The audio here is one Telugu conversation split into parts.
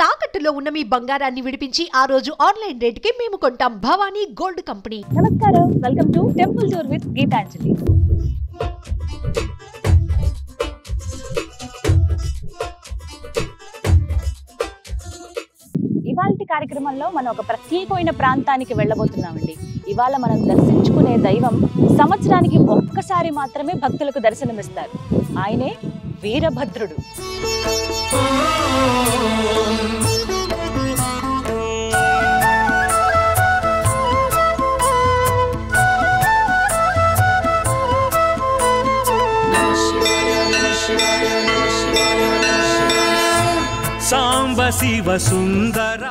తాకట్టులో ఉన్న మీ బంగారాన్ని విడిపించి ఆ రోజు ఆన్లైన్ రేటుకి మేము కొంటాం. Bhavani gold company. నమస్కారం, welcome to temple tour with Geetanjali. ఇవాల్టి కార్యక్రమంలో మనం ఒక ప్రత్యేకమైన ప్రాంతానికి వెళ్ళబోతున్నామండి. ఇవాళ మనం దర్శించుకునే దైవం సంవత్సరానికి ఒక్కసారి మాత్రమే భక్తులకు దర్శనమిస్తారు. ఆయనే వీరభద్రుడు. సాంబ శివ సుందర.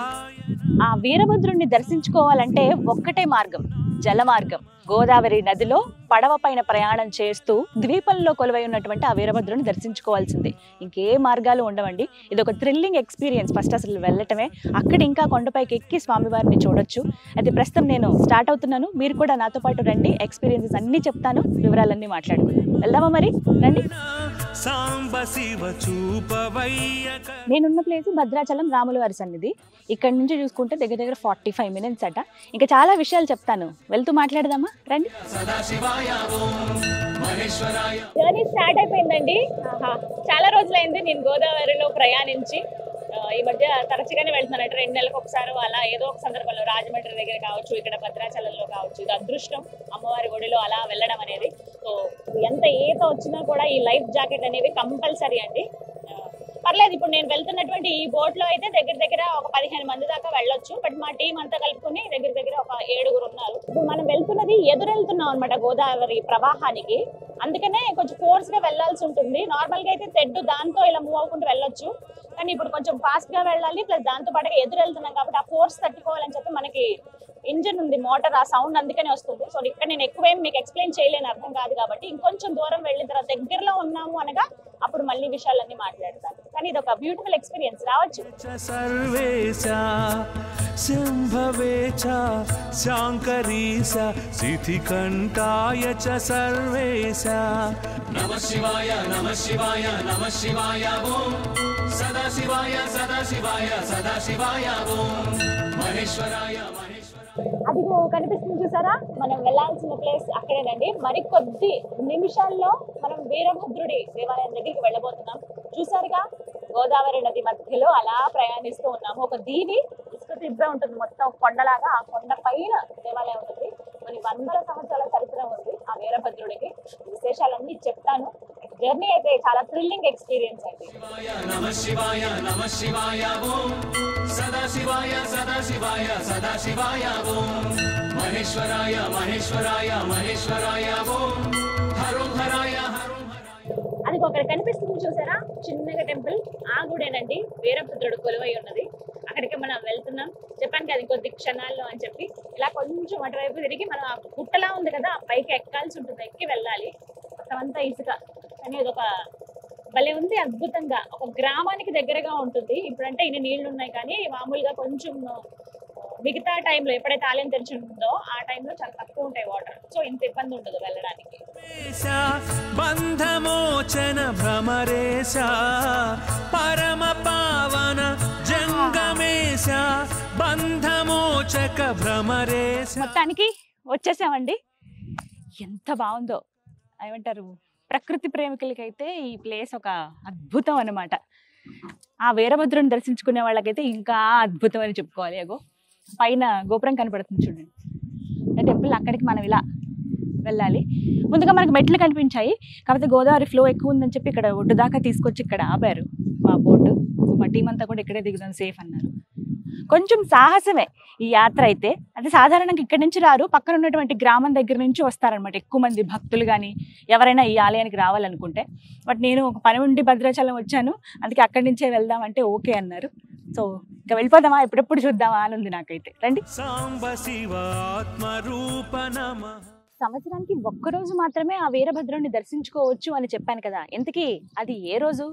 ఆ వీరభద్రుణ్ణి దర్శించుకోవాలంటే ఒక్కటే మార్గం, జల మార్గం. గోదావరి నదిలో పడవ పైన ప్రయాణం చేస్తూ ద్వీపంలో కొలువై ఉన్నటువంటి ఆ వీరభద్రుని దర్శించుకోవాల్సిందే. ఇంకే మార్గాలు ఉండవండి. ఇది ఒక థ్రిల్లింగ్ ఎక్స్పీరియన్స్. ఫస్ట్ అసలు వెళ్ళటమే, అక్కడ ఇంకా కొండపైకి ఎక్కి స్వామివారిని చూడొచ్చు. అయితే ప్రస్తుతం నేను స్టార్ట్ అవుతున్నాను, మీరు కూడా నాతో పాటు రండి. ఎక్స్పీరియన్సెస్ అన్నీ చెప్తాను, వివరాలన్నీ మాట్లాడుకుందాం. వెళ్దామా మరి? రండి. నేనున్న ప్లేస్ భద్రాచలం రాములవారి సన్నిధి. ఇక్కడ నుంచి చూసుకుంటే దగ్గర దగ్గర 45 minutes అట. ఇంకా చాలా విషయాలు చెప్తాను, వెళ్తూ మాట్లాడదామా? రండి. జర్నీ స్టార్ట్ అయిపోయిందండి. చాలా రోజులైంది నేను గోదావరిలో ప్రయాణించి. ఈ మధ్య తరచుగానే వెళ్తున్నాను, 2 నెలలకు ఒకసారి అలా ఏదో ఒక సందర్భంలో రాజమండ్రి దగ్గర కావచ్చు, ఇక్కడ భద్రాచలంలో కావచ్చు. ఇది అదృష్టం, అమ్మవారి ఒడిలో అలా వెళ్ళడం అనేది. సో ఎంత ఈత వచ్చినా కూడా ఈ లైఫ్ జాకెట్ అనేవి కంపల్సరీ అండి. పర్లేదు, ఇప్పుడు నేను వెళ్తున్నటువంటి ఈ బోట్ లో అయితే దగ్గర దగ్గర ఒక 15 మంది దాకా వెళ్ళొచ్చు. బట్ మా టీం అంతా కలుపుకొని దగ్గర దగ్గర ఒక 7 ఉన్నారు. ఇప్పుడు మనం వెళ్తున్నది ఎదురెళ్తున్నాం అనమాట గోదావరి ప్రవాహానికి. అందుకనే కొంచెం ఫోర్స్ గా వెళ్లాల్సి ఉంటుంది. నార్మల్ గా అయితే తెడ్డు దాంతో ఇలా మూవ్ అవ్వకుండా వెళ్ళొచ్చు, కానీ ఇప్పుడు కొంచెం ఫాస్ట్ గా వెళ్ళాలి. ప్లస్ దాంతో పాటుగా ఎదురు వెళ్తున్నాం కాబట్టి ఆ ఫోర్స్ తట్టుకోవాలని చెప్పి మనకి ఇంజిన్ ఉంది, మోటార్, ఆ సౌండ్ అందుకనే వస్తుంది. సో ఇక్కడ నేను ఎక్కువేం మీకు ఎక్స్ప్లెయిన్ చేయలేను, అర్థం కాదు కాబట్టి ఇంకొంచెం దూరం వెళ్ళిన తర్వాత దగ్గరలో ఉన్నాము అనగా అప్పుడు మళ్ళీ విషయాలన్నీ మాట్లాడతాను. కానీ ఇది ఒక బ్యూటిఫుల్ ఎక్స్పీరియన్స్, రావచ్చు. అదిగో కనిపిస్తుంది చూసారా, మనం వెళ్లాల్సిన ప్లేస్ అక్కడేనండి. మరికొద్ది నిమిషాల్లో మనం వీరభద్రుడి దేవాలయం దగ్గరికి వెళ్ళబోతున్నాం. చూసారుగా, గోదావరి నది మధ్యలో అలా ప్రయాణిస్తూ ఉన్నాము. ఒక దీవి ఇసుక తిబ్బే ఉంటుంది, మొత్తం కొండలాగా. ఆ కొండ పైన దేవాలయం ఉంటుంది. కొన్ని వందల సంవత్సరాల చరిత్ర ఉంది ఆ వీరభద్రుడికి. విశేషాలన్నీ చెప్తాను. జర్నీ అయితే చాలా థ్రిల్లింగ్ ఎక్స్పీరియన్స్ అండి. అది ఒకటి కనిపిస్తుంది చూసారా, చిన్నగా టెంపుల్. ఆ గుడేనండి వీరభద్రుడు కొలువై ఉన్నది. అక్కడికి మనం వెళ్తున్నాం. చెప్పాను కదా ఇంకొద్ది క్షణాల్లో అని చెప్పి. ఇలా కొంచెం అటువైపు తిరిగి మనం ఆ గుట్టలా ఉంది కదా, ఆ పైకి ఎక్కాల్సి ఉంటుంది. ఎక్కి వెళ్ళాలి. మొత్తం అంతా ఇసుక, కానీ అది ఒక భలే ఉంది, అద్భుతంగా. ఒక గ్రామానికి దగ్గరగా ఉంటుంది. ఇప్పుడంటే ఇన్ని నీళ్లు ఉన్నాయి, కానీ మామూలుగా కొంచెం మిగతా టైంలో ఎప్పుడైతే ఆలయం తెరిచి ఉంటుందో ఆ టైంలో చాలా తక్కువ ఉంటాయి వాటర్. సో ఇంత ఇబ్బంది ఉండదు వెళ్ళడానికి. బంధమోచన భ్రమరేశ పరమ పావన జంగమేశ బంధమోచక భ్రమరేశ. మొత్తానికి వచ్చేసామండి. ఎంత బాగుందో, ఏమంటారు, ప్రకృతి ప్రేమికులకైతే ఈ ప్లేస్ ఒక అద్భుతం అన్నమాట. ఆ వీరభద్రుని దర్శించుకునే వాళ్ళకైతే ఇంకా అద్భుతం అని చెప్పుకోవాలి. అగో పైన గోపురం కనపడుతుంది చూడండి, టెంపుల్. అక్కడికి మనం ఇలా వెళ్ళాలి. ముందుగా మనకు మెట్లు కనిపించాయి, కాకపోతే గోదావరి ఫ్లో ఎక్కువ ఉందని చెప్పి ఇక్కడ ఒడ్డు దాకా తీసుకొచ్చి ఇక్కడ ఆపారు మా బోటు. మా టీం అంతా కూడా ఇక్కడే దిగుదాం సేఫ్ అన్నారు. కొంచెం సాహసమే ఈ యాత్ర అయితే. అంటే సాధారణంగా ఇక్కడి నుంచి రారు, పక్కన ఉన్నటువంటి గ్రామం దగ్గర నుంచి వస్తారనమాట ఎక్కువ మంది భక్తులు కానీ ఎవరైనా ఈ ఆలయానికి రావాలనుకుంటే. బట్ నేను ఒక పని ఉండి భద్రాచలం వచ్చాను, అందుకే అక్కడి నుంచే వెళ్దామంటే ఓకే అన్నారు. సో ఇంకా వెళ్ళిపోదామా, ఎప్పుడెప్పుడు చూద్దామా అని ఉంది నాకైతే. రండి. సంవత్సరానికి ఒక్కరోజు మాత్రమే ఆ వీరభద్రుడిని దర్శించుకోవచ్చు అని చెప్పాను కదా. ఇంతకీ అది ఏ రోజు?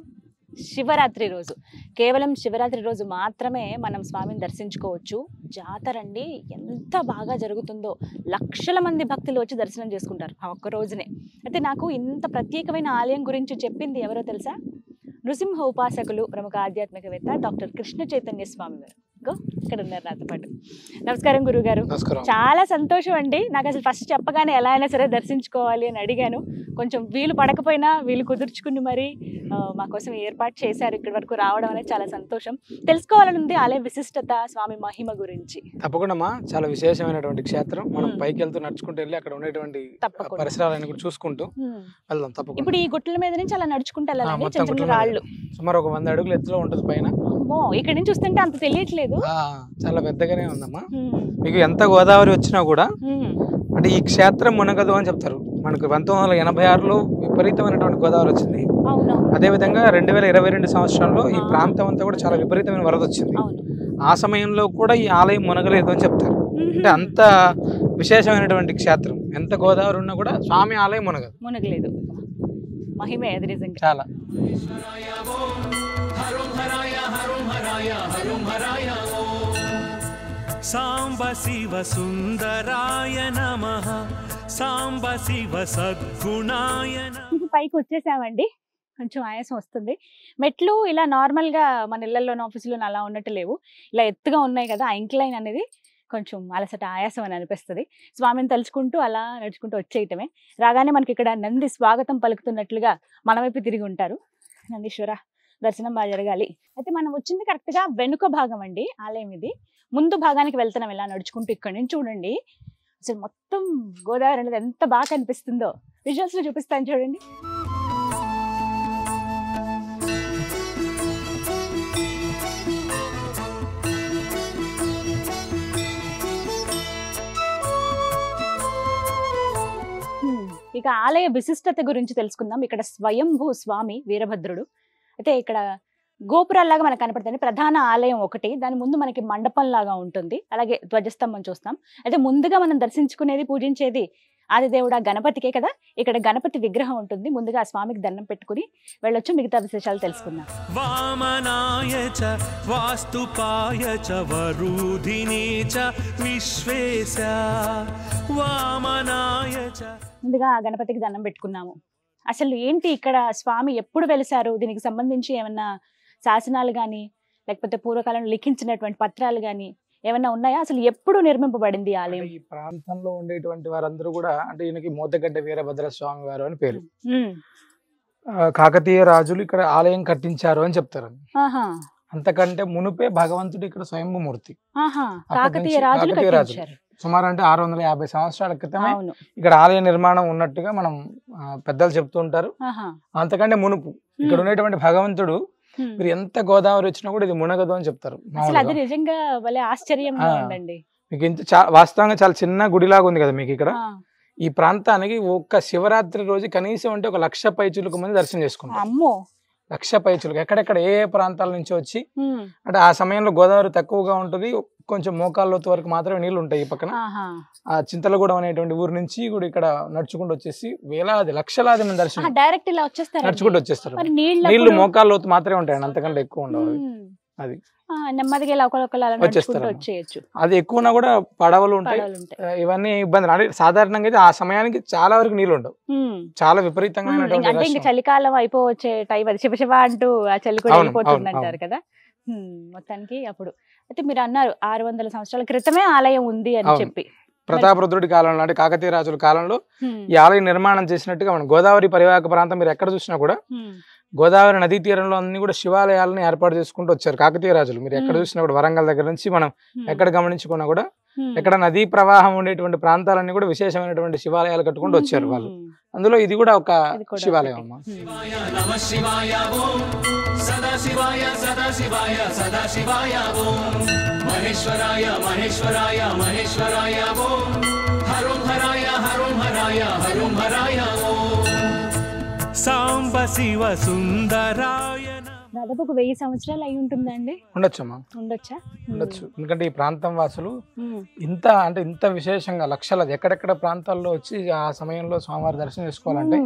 శివరాత్రి రోజు. కేవలం శివరాత్రి రోజు మాత్రమే మనం స్వామిని దర్శించుకోవచ్చు. జాతర అండి ఎంత బాగా జరుగుతుందో, లక్షల మంది భక్తులు వచ్చి దర్శనం చేసుకుంటారు ఆ ఒక్క రోజునే. అయితే నాకు ఇంత ప్రత్యేకమైన ఆలయం గురించి చెప్పింది ఎవరో తెలుసా? నృసింహ ఉపాసకులు, ప్రముఖ ఆధ్యాత్మికవేత్త డాక్టర్ కృష్ణ చైతన్య స్వామి గారు ఇక్కడ ఉన్నారు నాతో పాటు. నమస్కారం గురుగారు. చాలా సంతోషం అండి. నాకు అసలు ఫస్ట్ చెప్పగానే ఎలా అయినా సరే దర్శించుకోవాలి అని అడిగాను. కొంచెం వీలు పడకపోయినా వీలు కుదుర్చుకుని మరి మా కోసం ఏర్పాటు చేశారు. ఇక్కడి వరకు రావడం అనేది చాలా సంతోషం. తెలుసుకోవాలని ఉంది ఆలయ విశిష్టత, స్వామి మహిమ గురించి. తప్పకుండా చాలా విశేషమైనటువంటి క్షేత్రం. మనం పైకి వెళ్తూ నడుచుకుంటూ వెళ్ళి అక్కడ ఉండేటువంటి పరిసరాలను కూడా చూసుకుంటూ వెళ్దాం. తప్పకుండా. ఇప్పుడు ఈ గుట్టల మీద నుంచి అలా నడుచుకుంటూ వెళ్ళాలి. చిన్న చిన్న రాళ్ళు సుమారు ఒక 100 అడుగుల ఎత్తులో ఉంటుంది పైన. ఇక్కడ నుంచి చూస్తుంటే అంత తెలియట్లేదు. చాలా పెద్దగానే ఉందమ్మా. మీకు ఎంత గోదావరి వచ్చినా కూడా అంటే ఈ క్షేత్రం మునగదు అని చెప్తారు. మనకు 1986లో విపరీతమైనటువంటి గోదావరి వచ్చింది. అదేవిధంగా 2022 సంవత్సరంలో ఈ ప్రాంతం అంతా కూడా చాలా విపరీతమైన వరద వచ్చింది. ఆ సమయంలో కూడా ఈ ఆలయం మునగలేదు అని చెప్తారు. అంటే అంత విశేషమైనటువంటి క్షేత్రం. ఎంత గోదావరి ఉన్నా కూడా స్వామి ఆలయం మునగలేదు. మహిమే అది నిజంగా. చాలా సాంబ శివ సుందరాయ నమః, సాంబ శివ సద్గుణాయ నమః. పైకి వచ్చేసామండి. కొంచెం ఆయాసం వస్తుంది. మెట్లు ఇలా నార్మల్ గా మన ఇళ్లలోనూ ఆఫీసులోనూ అలా ఉన్నట్టు లేవు, ఇలా ఎత్తుగా ఉన్నాయి కదా. ఆ ఇంక్లైన్ అనేది కొంచెం అలసట, ఆయాసం అని అనిపిస్తుంది. స్వామిని తలుచుకుంటూ అలా నడుచుకుంటూ వచ్చేయటమే. రాగానే మనకి ఇక్కడ నంది స్వాగతం పలుకుతున్నట్లుగా మన వైపు తిరిగి ఉంటారు. నందీశ్వర దర్శనం బాగా జరగాలి. అయితే మనం వచ్చింది కరెక్ట్ గా వెనుక భాగం అండి ఆలయం ఇది. ముందు భాగానికి వెళ్తున్నాం ఇలా నడుచుకుంటూ. ఇక్కడ నుంచి చూడండి అసలు మొత్తం గోదావరి అనేది ఎంత బాగా కనిపిస్తుందో. విజువల్స్ లో చూపిస్తాను చూడండి. ఇక ఆలయ విశిష్టత గురించి తెలుసుకుందాం. ఇక్కడ స్వయంభూ స్వామి వీరభద్రుడు. అయితే ఇక్కడ గోపురాల్లాగా మనకు కనపడుతుంది. ప్రధాన ఆలయం ఒకటి, దాని ముందు మనకి మండపం లాగా ఉంటుంది. అలాగే ధ్వజస్తంభం చూస్తాం. అయితే ముందుగా మనం దర్శించుకునేది, పూజించేది ఆదిదేవుడా గణపతికే కదా. ఇక్కడ గణపతి విగ్రహం ఉంటుంది. ముందుగా ఆ స్వామికి దండం పెట్టుకుని వెళ్ళొచ్చు. మిగతా విశేషాలు తెలుసుకుందాం. వామనాయ చ వాస్తుపాయ చ వరుధినే చ విశ్వేశ వామనాయ చ. ముందుగా ఆ గణపతికి దండం పెట్టుకున్నాము. అసలు ఏంటి ఇక్కడ స్వామి ఎప్పుడు వెలిసారు, దీనికి సంబంధించి ఏమన్నా శాసనాలు కానీ లేకపోతే పూర్వకాలంలో లిఖించినటువంటి పత్రాలు కానీ ఏమన్నా ఉన్నాయా? అసలు ఎప్పుడు నిర్మింపబడింది ఆలయం? ఈ ప్రాంతంలో ఉండేటువంటి వారందరూ కూడా అంటే ఈయనకి మోతగడ్డ వీరభద్ర స్వామి వారు అని పేరు. కాకతీయ రాజులు ఇక్కడ ఆలయం కట్టించారు అని చెప్తారు. అంతకంటే మునుపే భగవంతుడు ఇక్కడ స్వయంభూమూర్తి. కాకతీయ రాజులు సుమారు అంటే 650 సంవత్సరాల క్రితమే ఇక్కడ ఆలయ నిర్మాణం ఉన్నట్టుగా మనం పెద్దలు చెప్తూ ఉంటారు. అంతకంటే మునుపు ఇక్కడ ఉండేటువంటి భగవంతుడు మీరు ఎంత గోదావరి వచ్చినా కూడా ఇది మునగదు అని చెప్తారు. నిజంగా ఆశ్చర్యంగా ఉందండి. మీకు ఇంత వాస్తవంగా చాలా చిన్న గుడిలాగా ఉంది కదా మీకు ఇక్కడ. ఈ ప్రాంతానికి ఒక్క శివరాత్రి రోజు కనీసం అంటే 1,00,000 పైచులకు మంది దర్శనం చేసుకుంటారు. 1,00,000 పైచులకు ఎక్కడెక్కడ ఏ ప్రాంతాల నుంచి వచ్చి, అంటే ఆ సమయంలో గోదావరి తక్కువగా ఉంటుంది, కొంచెం మోకాళ్ళ వరకు మాత్రమే నీళ్లు ఉంటాయి. ఈ పక్కన ఆ చింతలగూడెం అనేటువంటి ఊరు నుంచి కూడా ఇక్కడ నడుచుకుంటూ వచ్చేసి వేలాది లక్షలాది మంది దర్శనం డైరెక్ట్ ఇలా వచ్చేస్తారు, నడుచుకుంటూ వచ్చేస్తారు. నీళ్లు మోకాళ్ళ లోతు మాత్రమే ఉంటాయండి, అంతకంటే ఎక్కువ ఉండవు. అది నెమ్మదిగా వచ్చేయచ్చు. అది ఎక్కువనా కూడా పడవలు ఉంటాయి, ఇవన్నీ ఇబ్బంది. అంటే సాధారణంగా అయితే ఆ సమయానికి చాలా వరకు నీళ్లు ఉండవు, చాలా విపరీతంగా. చలికాలం అయిపోవచ్చే టైం అది, శివ అంటూ ఆ చలి కూడా వెళ్ళిపోతుంది అంటారు కదా. మొత్తానికి అప్పుడు అయితే మీరు అన్నారు 600 సంవత్సరాల క్రితమే ఆలయం ఉంది అని చెప్పి. ప్రతాపరుద్రుడి కాలంలో అంటే కాకతీయ రాజుల కాలంలో ఈ ఆలయం నిర్మాణం చేసినట్టుగా మనం గోదావరి పరివాహక ప్రాంతం మీరు ఎక్కడ చూసినా కూడా గోదావరి నదీ తీరంలో అన్ని కూడా శివాలయాలను ఏర్పాటు చేసుకుంటూ వచ్చారు కాకతీయ రాజులు. మీరు ఎక్కడ చూసినా కూడా వరంగల్ దగ్గర నుంచి మనం ఎక్కడ గమనించుకున్నా కూడా ఎక్కడ నదీ ప్రవాహం ఉండేటువంటి ప్రాంతాలన్నీ కూడా విశేషమైనటువంటి శివాలయాలు కట్టుకుంటూ వచ్చారు వాళ్ళు. అందులో ఇది కూడా ఒక శివాలయం అమ్మా. సాంబ శివ సుందరాయ. దాదాపు 1000 సంవత్సరాలు అయి ఉంటుందండి. ఉండొచ్చమ్మా, ఉండొచ్చు. ఎందుకంటే ఈ ప్రాంతం వాసులు ఇంత అంటే ఇంత విశేషంగా లక్షలాది ఎక్కడెక్కడ ప్రాంతాల్లో వచ్చి ఆ సమయంలో స్వామివారి దర్శనం చేసుకోవాలంటే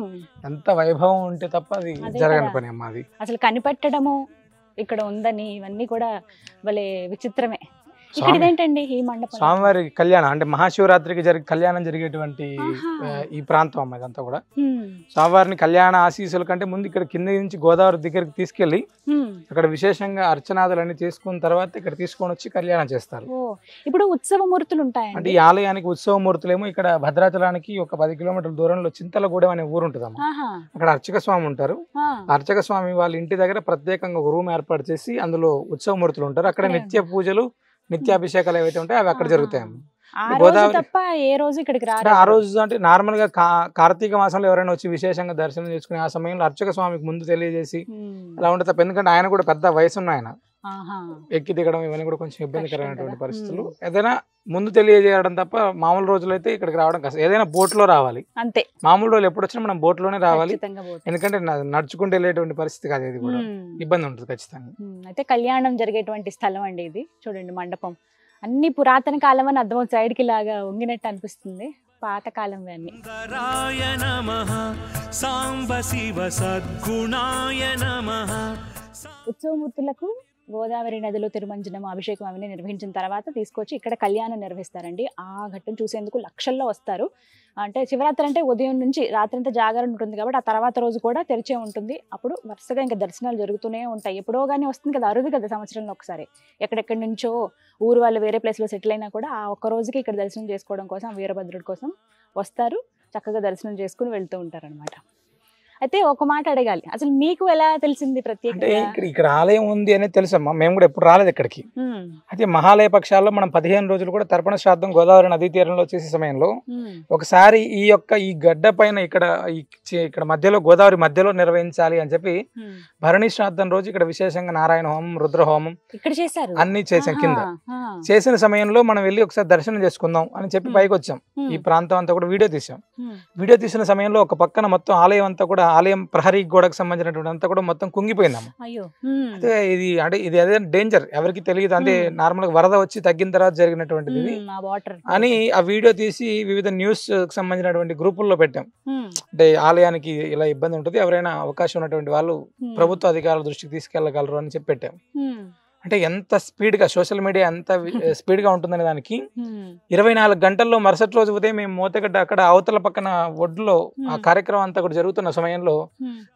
ఎంత వైభవం ఉంటే తప్ప అది జరగని పని అమ్మా. అది అసలు కనిపెట్టడము ఇక్కడ ఉందని ఇవన్నీ కూడా భలే విచిత్రమే. ఇక్కడ ఇదేంటండి ఈ మండపం? స్వామివారి కళ్యాణం అంటే మహాశివరాత్రికి కళ్యాణం జరిగేటువంటి ఈ ప్రాంతం అమ్మ ఇదంతా కూడా. స్వామివారిని కళ్యాణ ఆశీస్సుల కంటే ముందు ఇక్కడ కింద నుంచి గోదావరి దగ్గరికి తీసుకెళ్లి అక్కడ విశేషంగా అర్చనాదులన్నీ చేసుకున్న తర్వాత ఇక్కడ తీసుకొని వచ్చి కళ్యాణం చేస్తారు. ఇప్పుడు ఉత్సవమూర్తులు ఉంటాయి అంటే ఈ ఆలయానికి ఉత్సవమూర్తులేమో ఇక్కడ భద్రాచలానికి ఒక 10 కిలోమీటర్ల దూరంలో చింతలగూడెం అనే ఊరు ఉంటుందమ్మ. అక్కడ అర్చక స్వామి ఉంటారు. అర్చక స్వామి వాళ్ళ ఇంటి దగ్గర ప్రత్యేకంగా ఒక రూమ్ ఏర్పాటు చేసి అందులో ఉత్సవమూర్తులు ఉంటారు. అక్కడ నిత్య పూజలు నిత్యాభిషేకాలు ఏవైతే ఉంటాయో అవి అక్కడ జరుగుతాయి. గోదావరి తప్ప ఏ రోజు ఇక్కడికి రారు. ఆ రోజు అంటే నార్మల్ గా కార్తీక మాసంలో ఎవరైనా వచ్చి విశేషంగా దర్శనం చేసుకుని ఆ సమయంలో అర్చక స్వామికి ముందు తెలియజేసి అలా ఉంటుంది తప్ప. ఎందుకంటే ఆయన కూడా పెద్ద వయసు ఉన్న ఆయన, ఎక్కి దిగడం ఇవన్నీ కూడా కొంచెం ఇబ్బందికరమైనటువంటి పరిస్థితులు. ఏదైనా ముందు తెలియజేయడం తప్ప మామూలు రోజులైతే ఇక్కడికి రావడం కష్టం. ఏదైనా బోట్ లో రావాలి అంతే. మామూలు రోజులు ఎప్పుడు వచ్చినా మనం బోట్ లోనే రావాలి, ఎందుకంటే నడుచుకుంటూ వెళ్ళేటువంటి పరిస్థితి కాదు, ఇది కూడా ఇబ్బంది ఉంటుంది ఖచ్చితంగా. అయితే కళ్యాణం జరిగేటువంటి స్థలం అండి ఇది. చూడండి మండపం అన్ని పురాతన కాలం అని అర్థం, సైడ్ కి లాగా వంగినట్టు అనిపిస్తుంది, పాతకాలం అన్ని. ఉత్సవమూర్తులకు గోదావరి నదిలో తిరుమంజనం అభిషేకం అవన్నీ నిర్వహించిన తర్వాత తీసుకొచ్చి ఇక్కడ కళ్యాణం నిర్వహిస్తారండి. ఆ ఘట్టం చూసేందుకు లక్షల్లో వస్తారు. అంటే శివరాత్రి అంటే ఉదయం నుంచి రాత్రి అంతా జాగరణ ఉంటుంది కాబట్టి ఆ తర్వాత రోజు కూడా తెరిచే ఉంటుంది. అప్పుడు వరుసగా ఇంకా దర్శనాలు జరుగుతూనే ఉంటాయి. ఎప్పుడో కానీ వస్తుంది కదా, అరుదు కదా సంవత్సరంలో ఒకసారి. ఎక్కడెక్కడి నుంచో ఊరు వాళ్ళు వేరే ప్లేస్లో సెటిల్ అయినా కూడా ఆ ఒక్క రోజుకి ఇక్కడ దర్శనం చేసుకోవడం కోసం, వీరభద్రుడి కోసం వస్తారు, చక్కగా దర్శనం చేసుకుని వెళ్తూ ఉంటారు అనమాట. అయితే ఒక మాట అడగాలి, అసలు మీకు ఎలా తెలిసింది ప్రత్యేకంగా? ఇక్కడ ఆలయం ఉంది అనేది తెలుసమ్మా, మేము కూడా ఎప్పుడు రాలేదు ఇక్కడికి. అయితే మహాలయ పక్షాల్లో మనం 15 రోజులు కూడా తర్పణ శ్రాద్ధం గోదావరి నదీ తీరంలో చేసే సమయంలో ఒకసారి ఈ గడ్డ పైన ఇక్కడ మధ్యలో గోదావరి మధ్యలో నిర్వహించాలి అని చెప్పి భరణి శ్రాద్ధం రోజు ఇక్కడ విశేషంగా నారాయణ హోమం, రుద్ర హోమం ఇక్కడ చేశారు, అన్ని చేసాం. కింద చేసిన సమయంలో మనం వెళ్ళి ఒకసారి దర్శనం చేసుకుందాం అని చెప్పి పైకి వచ్చాం. ఈ ప్రాంతం అంతా కూడా వీడియో తీసాం. వీడియో తీసిన సమయంలో ఒక పక్కన మొత్తం ఆలయం అంతా కూడా, ఆలయం ప్రహరీ గోడకు సంబంధించినటువంటి అంతా కూడా మొత్తం కుంగిపోయిందమ్మ. అయితే ఇది అదే డేంజర్, ఎవరికి తెలియదు. అంటే నార్మల్ గా వరద వచ్చి తగ్గిన తర్వాత జరిగినటువంటిది ఇది అని ఆ వీడియో తీసి వివిధ న్యూస్ కి సంబంధించినటువంటి గ్రూపుల్లో పెట్టాం. అంటే ఆలయానికి ఇలా ఇబ్బంది ఉంటుంది, ఎవరైనా అవకాశం ఉన్నటువంటి వాళ్ళు ప్రభుత్వ అధికారుల దృష్టికి తీసుకెళ్లగలరు అని చెప్పి పెట్టాం. అంటే ఎంత స్పీడ్ గా సోషల్ మీడియా ఎంత స్పీడ్ గా ఉంటుందనే దానికి 24 గంటల్లో మరుసటి రోజు ఉదయం మేము మోతగడ్డ అక్కడ అవతల పక్కన ఒడ్లో ఆ కార్యక్రమం అంతా కూడా జరుగుతున్న సమయంలో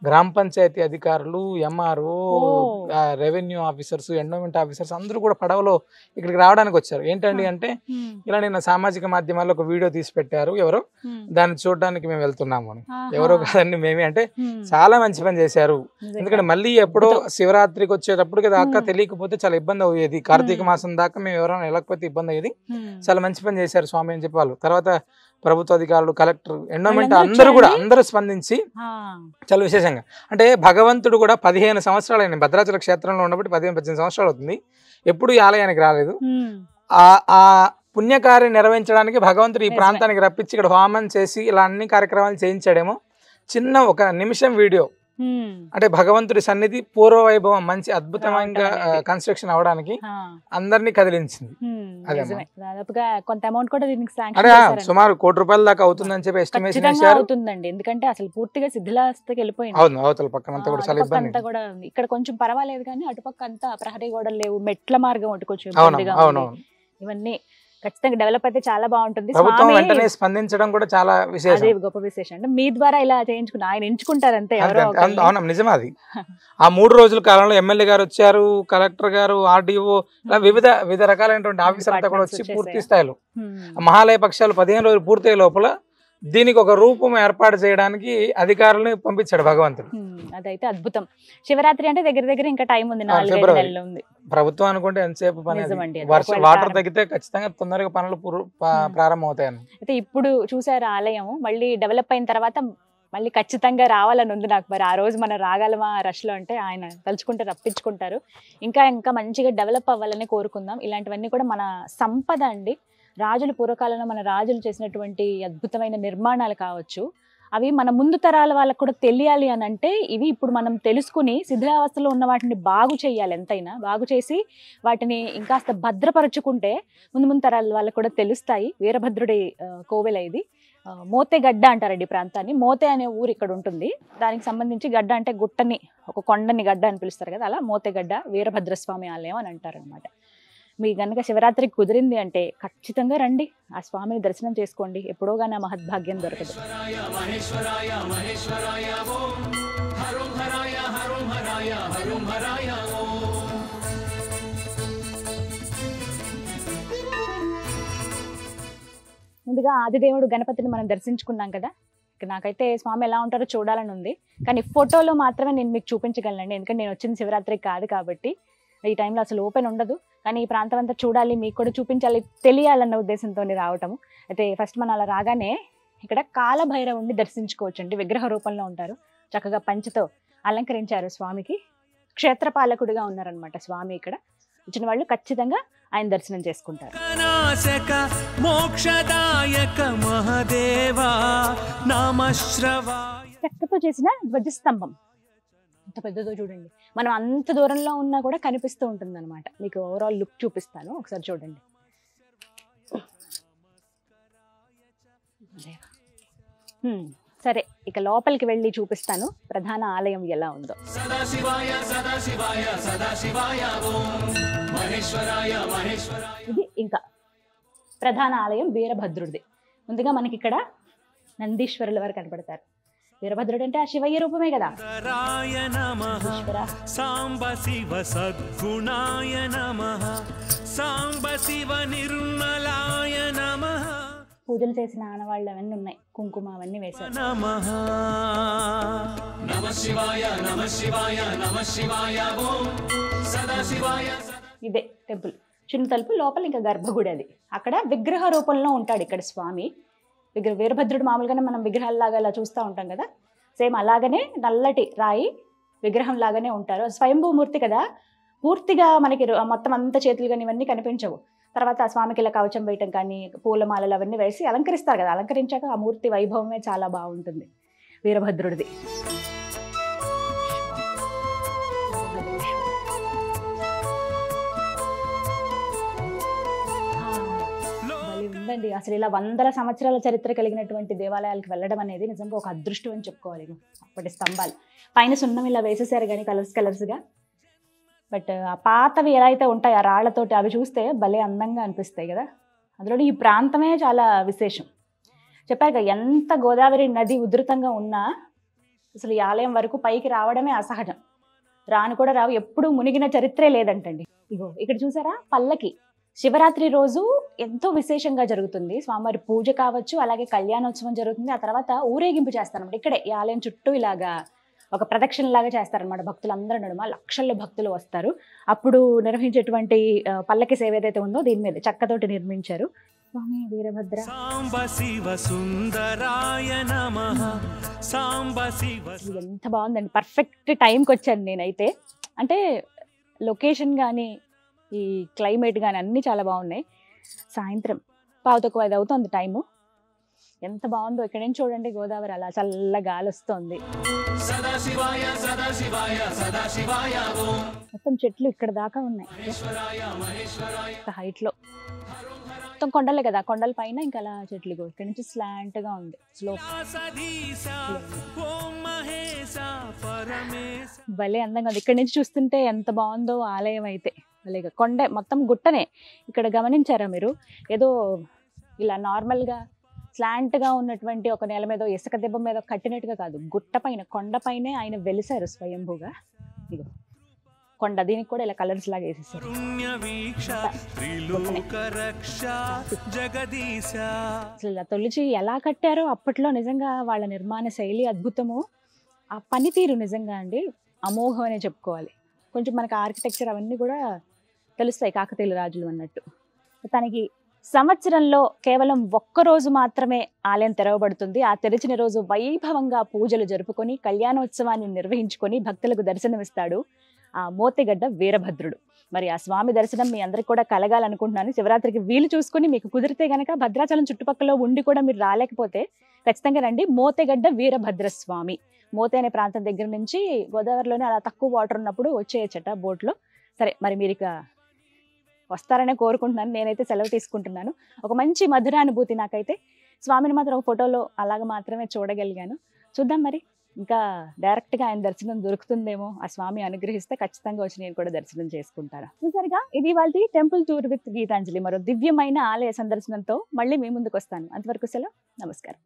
గ్రామ పంచాయతీ అధికారులు, MRO, revenue officers, endowment officers అందరూ కూడా పడవలో ఇక్కడికి రావడానికి వచ్చారు. ఏంటండి అంటే ఇలా నిన్న సామాజిక మాధ్యమాల్లో ఒక వీడియో తీసి పెట్టారు ఎవరో, దాన్ని చూడడానికి మేము వెళ్తున్నాము అని. ఎవరో కాదండి మేమే. అంటే చాలా మంచి పని చేశారు. ఎందుకంటే మళ్ళీ ఎప్పుడో శివరాత్రికి వచ్చేటప్పటికి దాకా తెలియకపోతే చాలా ఇబ్బంది అయ్యేది. కార్తీక మాసం దాకా మేము ఎవరైనా వెళ్ళకపోతే ఇబ్బంది అయ్యేది. చాలా మంచి పని చేశారు స్వామి అని చెప్పి వాళ్ళు. తర్వాత ప్రభుత్వ అధికారులు, కలెక్టర్, ఎండోమెంట్ అందరూ స్పందించి చాలా విశేషంగా. అంటే భగవంతుడు కూడా 15 సంవత్సరాలు అయింది భద్రాచల క్షేత్రంలో ఉన్నప్పుడు, 15-18 సంవత్సరాలు అవుతుంది, ఎప్పుడు ఈ ఆలయానికి రాలేదు. ఆ పుణ్యకార్యం నిర్వహించడానికి భగవంతుడు ఈ ప్రాంతానికి రప్పించి ఇక్కడ హోమం చేసి ఇలా అన్ని కార్యక్రమాలు చేయించాడేమో. చిన్న ఒక నిమిషం వీడియో, అంటే భగవంతుడి సన్నిధి పూర్వ వైభవం మంచి అద్భుతంగా కన్స్ట్రక్షన్ అవడానికి అందరినీ కదిలించింది. సుమారు ₹1 కోటి దాకా అవుతుందని చెప్పి ఎస్టిమేషన్ అవుతుందండి. ఎందుకంటే అసలు పూర్తిగా శిథిలావస్థకి వెళ్ళిపోయింది. అవును, అవతల పక్కన కూడా చాలా ఇబ్బంది. ఇక్కడ కొంచెం పర్వాలేదు కానీ అటుపక్క అంతా ప్రహరీ గోడలు లేవు, మెట్ల మార్గం ఒకటి కొంచెం ఇవన్నీ ఖచ్చితంగా డెవలప్ అయితే చాలా బాగుంటుంది. ప్రభుత్వం వెంటనే స్పందించడం కూడా చాలా విశేషం, అదే గొప్ప విశేషం. అంటే మీ ద్వారా ఇలా చేయించుకున్న ఆయన ఎంచుకుంటారు అంతే. అవునా, నిజమా అది. ఆ 3 రోజుల కాలంలో ఎమ్మెల్యే గారు వచ్చారు, కలెక్టర్ గారు, ఆర్డీఓ, ఇలా వివిధ రకాలైనటువంటి ఆఫీసర్లతో కూడా వచ్చి పూర్తి స్థాయిలో మహాలయ పక్షాలు 15 రోజులు పూర్తయ్యే లోపల దీనికి ఒక రూపం ఏర్పాటు చేయడానికి అధికారులను పంపించాడు భగవంతుడు. అదైతే అద్భుతం. శివరాత్రి అంటే దగ్గర ఇంకా టైం ఉంది, 4 నెలలు ఉంది. ప్రభుత్వం అనుకుంటే ఎంతసేపు పని, వాటర్ తగ్గితే ఖచ్చితంగా తొందరగా పనులు ప్రారంభం అవుతాయి. అయితే ఇప్పుడు చూసారు ఆలయం మళ్ళీ డెవలప్ అయిన తర్వాత మళ్ళీ ఖచ్చితంగా రావాలని ఉంది నాకు. మరి ఆ రోజు మనం రాగలమా రష్ లో అంటే ఆయన తలుచుకుంటే రప్పించుకుంటారు. ఇంకా మంచిగా డెవలప్ అవ్వాలని కోరుకుందాం. ఇలాంటివన్నీ కూడా మన సంపద అండి. రాజులు పూర్వకాలంలో మన రాజులు చేసినటువంటి అద్భుతమైన నిర్మాణాలు కావచ్చు, అవి మన ముందు తరాల వాళ్ళకు కూడా తెలియాలి అని అంటే ఇవి ఇప్పుడు మనం తెలుసుకుని శిథిలావస్థలో ఉన్న వాటిని బాగు చేయాలి. ఎంతైనా బాగు చేసి వాటిని ఇంకాస్త భద్రపరుచుకుంటే ముందు తరాల వాళ్ళకు కూడా తెలుస్తాయి. వీరభద్రుడి కోవెల ఇది. మోతెగడ్డ అంటారండి ప్రాంతాన్ని. మోతే అనే ఊరు ఇక్కడ ఉంటుంది. దానికి సంబంధించి గడ్డ అంటే గుట్టని, ఒక కొండని గడ్డ అని పిలుస్తారు కదా, అలా మోతెగడ్డ వీరభద్రస్వామి ఆలయం అని అంటారనమాట. మీ కనుక శివరాత్రికి కుదిరింది అంటే ఖచ్చితంగా రండి, ఆ స్వామిని దర్శనం చేసుకోండి. ఎప్పుడో కానీ ఆ మహద్భాగ్యం దొరకదు. ముందుగా ఆదిదేవుడు గణపతిని మనం దర్శించుకున్నాం కదా. నాకైతే స్వామి ఎలా ఉంటారో చూడాలని ఉంది, కానీ ఫోటోలో మాత్రమే నేను మీకు చూపించగలనండి. ఎందుకంటే నేను వచ్చింది శివరాత్రికి కాదు కాబట్టి ఈ టైంలో అసలు ఓపెన్ ఉండదు. కానీ ఈ ప్రాంతం అంతా చూడాలి, మీకు కూడా చూపించాలి, తెలియాలన్న ఉద్దేశంతో రావటము. అయితే ఫస్ట్ మనం అలా రాగానే ఇక్కడ కాలభైరవుణ్ణి దర్శించుకోవచ్చండి. విగ్రహ రూపంలో ఉంటారు, చక్కగా పంచతో అలంకరించారు స్వామికి. క్షేత్రపాలకుడిగా ఉన్నారనమాట స్వామి. ఇక్కడ వచ్చిన వాళ్ళు ఖచ్చితంగా ఆయన దర్శనం చేసుకుంటారు. చెక్కతో చేసిన ధ్వజస్తంభం ఎంత పెద్దదో చూడండి. మనం అంత దూరంలో ఉన్నా కూడా కనిపిస్తూ ఉంటుంది అనమాట. మీకు ఓవరాల్ లుక్ చూపిస్తాను, ఒకసారి చూడండి. సరే, ఇక లోపలికి వెళ్ళి చూపిస్తాను ప్రధాన ఆలయం ఎలా ఉందో. ఇది ఇంకా ప్రధాన ఆలయం వీరభద్రుడిది. ముందుగా మనకి ఇక్కడ నందీశ్వరుల వారు కనపడతారు. వీరభద్రుడు అంటే ఆ శివయ్య రూపమే కదా. సాంబ శివ సద్గుణాయ నమః, సాంబ శివ నిర్మలాయ నమః. పూజలు చేసిన ఆనవాళ్ళు అవన్నీ ఉన్నాయి, కుంకుమ అవన్నీ వేశారు. ఇదే టెంపుల్, చిన్న తలుపు, లోపల ఇంకా గర్భగుడి. అది అక్కడ విగ్రహ రూపంలో ఉంటాడు ఇక్కడ స్వామి. వీరభద్రుడు మామూలుగానే మనం విగ్రహాల్లాగా ఇలా చూస్తూ ఉంటాం కదా, సేమ్ అలాగనే నల్లటి రాయి విగ్రహం లాగానే ఉంటారు. స్వయంభూమూర్తి కదా, పూర్తిగా మనకి మొత్తం అంతా చేతులు కానీ ఇవన్నీ కనిపించవు. తర్వాత ఆ స్వామికి ఇలా కవచం వేయటం కానీ పూలమాలలు అవన్నీ వేసి అలంకరిస్తారు కదా. అలంకరించాక ఆ మూర్తి వైభవమే చాలా బాగుంటుంది వీరభద్రుడిది. ఉందండి అసలు ఇలా వందల సంవత్సరాల చరిత్ర కలిగినటువంటి దేవాలయాలకు వెళ్ళడం అనేది నిజంగా ఒక అదృష్టం అని చెప్పుకోవాలి. అప్పటి స్తంభాలు పైన సున్నం ఇలా వేసేసారు కానీ కలర్స్గా, బట్ ఆ పాతవి ఎలా అయితే ఉంటాయి ఆ రాళ్లతోటి అవి చూస్తే భలే అందంగా అనిపిస్తాయి కదా. అందులో ఈ ప్రాంతమే చాలా విశేషం. చెప్పాక ఎంత గోదావరి నది ఉధృతంగా ఉన్నా అసలు ఈ ఆలయం వరకు పైకి రావడమే అసహజం. రాను కూడా రావు, ఎప్పుడూ మునిగిన చరిత్రే లేదంటండి. ఇగో ఇక్కడ చూసారా పల్లకి, శివరాత్రి రోజు ఎంతో విశేషంగా జరుగుతుంది. స్వామివారి పూజ కావచ్చు, అలాగే కళ్యాణోత్సవం జరుగుతుంది. ఆ తర్వాత ఊరేగింపు చేస్తారన్నమాట. ఇక్కడే ఈ ఆలయం చుట్టూ ఇలాగా ఒక ప్రదక్షిణ లాగా చేస్తారనమాట. భక్తులందరూ నడుమ లక్షల్లో భక్తులు వస్తారు. అప్పుడు నిర్వహించేటువంటి పల్లకి సేవ ఏదైతే ఉందో దీని మీద చెక్కతోటి నిర్మించారు. స్వామి వీరభద్ర ఎంత బాగుందండి. పర్ఫెక్ట్ టైంకి వచ్చాను నేనైతే. అంటే లొకేషన్ కానీ ఈ క్లైమేట్ కానీ అన్నీ చాలా బాగున్నాయి. సాయంత్రం 4:15 అవుతుంది టైము. ఎంత బాగుందో ఇక్కడ నుంచి చూడండి, గోదావరి అలా చల్ల గాలి వస్తుంది. మొత్తం చెట్లు ఇక్కడ దాకా ఉన్నాయి హైట్ లో. మొత్తం కొండలే కదా, కొండల పైన ఇంకా అలా చెట్లు. ఇక్కడ నుంచి స్లాంట్ గా ఉంది స్లోప్. భలే అందంగా ఉంది. ఇక్కడ నుంచి చూస్తుంటే ఎంత బాగుందో ఆలయం అయితే. భలేగా కొండ మొత్తం గుట్టనే. ఇక్కడ గమనించారా మీరు, ఏదో ఇలా నార్మల్గా స్లాంట్గా ఉన్నటువంటి ఒక నేల మీద ఇసుక దెబ్బ మీద కట్టినట్టుగా కాదు, గుట్ట పైన కొండపైనే ఆయన వెలిసారు స్వయంభూగా. ఇగో కొండ, దీనికి కూడా ఇలా కలర్స్ లాగా వేసేసారు. అసలు ఇలా తొలిచి ఎలా కట్టారో అప్పట్లో నిజంగా వాళ్ళ నిర్మాణ శైలి అద్భుతము. ఆ పనితీరు నిజంగా అండి అమోఘం అనే చెప్పుకోవాలి. కొంచెం మనకి ఆర్కిటెక్చర్ అవన్నీ కూడా తెలుస్తాయి కాకతీయుల రాజులు అన్నట్టు. తనకి సంవత్సరంలో కేవలం ఒక్కరోజు మాత్రమే ఆలయం తెరవబడుతుంది. ఆ తెరిచిన రోజు వైభవంగా పూజలు జరుపుకొని కళ్యాణోత్సవాన్ని నిర్వహించుకొని భక్తులకు దర్శనమిస్తాడు ఆ మోతెగడ్డ వీరభద్రుడు. మరి ఆ స్వామి దర్శనం మీ అందరికి కూడా కలగాలనుకుంటున్నాను. శివరాత్రికి వీలు చూసుకొని మీకు కుదిరితే గనక భద్రాచలం చుట్టుపక్కల ఉండి కూడా మీరు రాలేకపోతే ఖచ్చితంగా రండి. మోతెగడ్డ వీరభద్ర స్వామి. మోతే అనే ప్రాంతం దగ్గర నుంచి గోదావరిలోనే అలా తక్కువ వాటర్ ఉన్నప్పుడు వచ్చేయచ్చట బోట్లో. సరే, మరి మీరు ఇక వస్తారనే కోరుకుంటున్నాను. నేనైతే సెలవు తీసుకుంటున్నాను. ఒక మంచి మధురానుభూతి నాకైతే. స్వామిని మాత్రం ఒక ఫోటోలో అలాగ మాత్రమే చూడగలిగాను. చూద్దాం మరి ఇంకా డైరెక్ట్గా ఆయన దర్శనం దొరుకుతుందేమో, ఆ స్వామి అనుగ్రహిస్తే ఖచ్చితంగా వచ్చి నేను కూడా దర్శనం చేసుకుంటాను. చూసారుగా, ఇది వాళ్ళ టెంపుల్ టూర్ విత్ గీతాంజలి. మరో దివ్యమైన ఆలయ సందర్శనంతో మళ్ళీ మీ ముందుకు వస్తాను. అంతవరకు సెలవు, నమస్కారం.